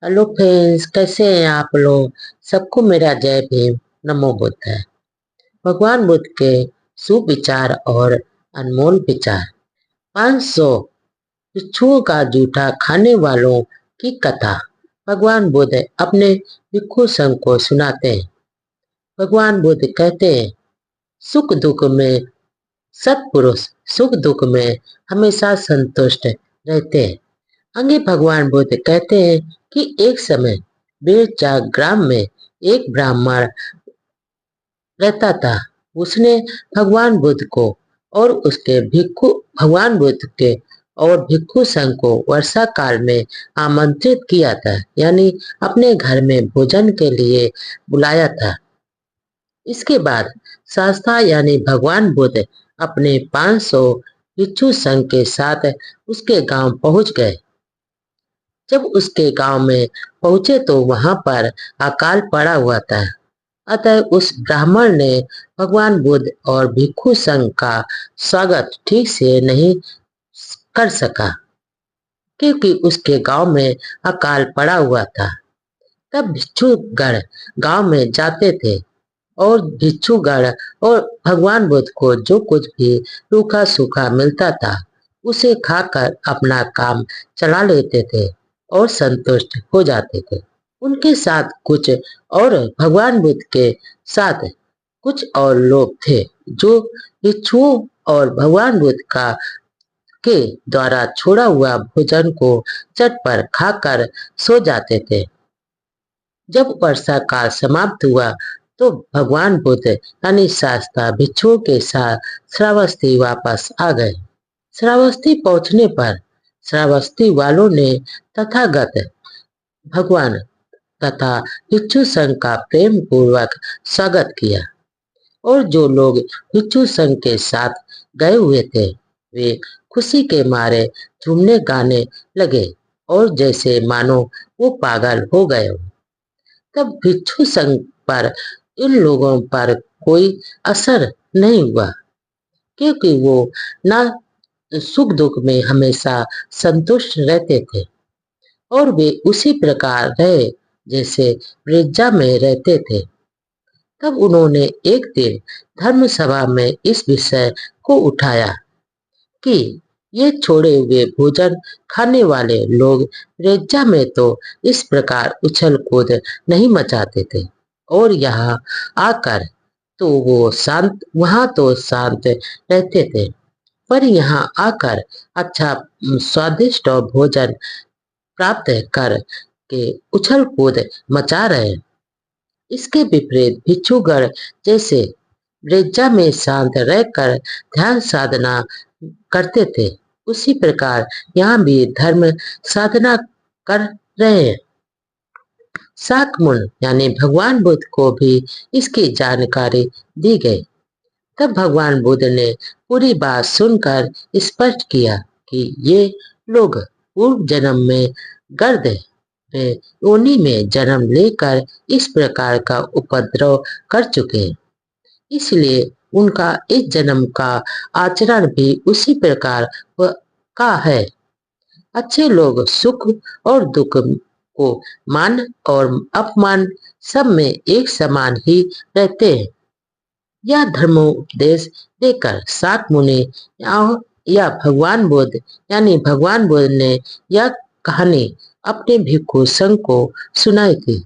Hello friends, कैसे हैं आप लोग। सबको मेरा जय भीम। नमो बुद्ध है। भगवान बुद्ध के सुविचार और अनमोल विचार। 500 भिक्षुओं का जूठा खाने वालों की कथा भगवान बुद्ध अपने भिक्षु संघ को सुनाते हैं। भगवान बुद्ध कहते हैं, सुख दुख में सत्पुरुष सुख दुख में हमेशा संतुष्ट रहते हैं। आगे भगवान बुद्ध कहते हैं कि एक समय बेरचा ग्राम में एक ब्राह्मण रहता था। उसने भगवान बुद्ध को और उसके भिक्षु भगवान बुद्ध के और भिक्षु संघ को वर्षा काल में आमंत्रित किया था, यानी अपने घर में भोजन के लिए बुलाया था। इसके बाद शास्त्रा यानी भगवान बुद्ध अपने 500 भिक्षु संघ के साथ उसके गांव पहुंच गए। जब उसके गांव में पहुंचे तो वहां पर अकाल पड़ा हुआ था। अतः उस ब्राह्मण ने भगवान बुद्ध और भिक्षु संघ का स्वागत ठीक से नहीं कर सका, क्योंकि उसके गांव में अकाल पड़ा हुआ था। तब भिक्षुगण गांव में जाते थे और भिक्षुगण और भगवान बुद्ध को जो कुछ भी रूखा सूखा मिलता था उसे खाकर अपना काम चला लेते थे और संतुष्ट हो जाते थे। उनके साथ कुछ और भगवान बुद्ध के साथ कुछ और लोग थे जो भिक्षुओं और भगवान बुद्ध का के द्वारा छोड़ा हुआ भोजन को चट पर खाकर सो जाते थे। जब वर्षा काल समाप्त हुआ तो भगवान बुद्ध यानी शास्त्रा भिक्षुओं के साथ श्रावस्ती वापस आ गए। श्रावस्ती पहुंचने पर श्रावस्ती वालों ने तथागत भगवान तथा भिक्षु संघ का प्रेम पूर्वक स्वागत किया और जो लोग भिक्षु संघ के साथ गए हुए थे वे खुशी के मारे झूमने गाने लगे और जैसे मानो वो पागल हो गए हो। तब भिक्षु संघ पर इन लोगों पर कोई असर नहीं हुआ, क्योंकि वो ना सुख दुख में हमेशा संतुष्ट रहते थे और वे उसी प्रकार रहे जैसे वृज्जा में रहते थे। तब उन्होंने एक दिन धर्म सभा में इस विषय को उठाया कि ये छोड़े हुए भोजन खाने वाले लोग वृज्जा में तो इस प्रकार उछल कूद नहीं मचाते थे और यहाँ आकर तो वो शांत वहां तो शांत रहते थे, पर यहाँ आकर अच्छा स्वादिष्ट और भोजन प्राप्त कर के उछल कूद मचा रहे। इसके विपरीत भिक्षुगण जैसे वृज्जा में शांत रहकर ध्यान साधना करते थे उसी प्रकार यहाँ भी धर्म साधना कर रहे हैं। शाक्यमुनि यानी भगवान बुद्ध को भी इसकी जानकारी दी गई। तब भगवान बुद्ध ने पूरी बात सुनकर स्पष्ट किया कि ये लोग पूर्व जन्म में गर्द में योनि में जन्म लेकर इस प्रकार का उपद्रव कर चुके हैं, इसलिए उनका इस जन्म का आचरण भी उसी प्रकार का है। अच्छे लोग सुख और दुख को मान और अपमान सब में एक समान ही रहते हैं। यह धर्मोपदेश देकर शाक्यमुनि या भगवान बुद्ध यानी भगवान बुद्ध ने यह कहानी अपने भिक्षु संघ को सुनाई थी।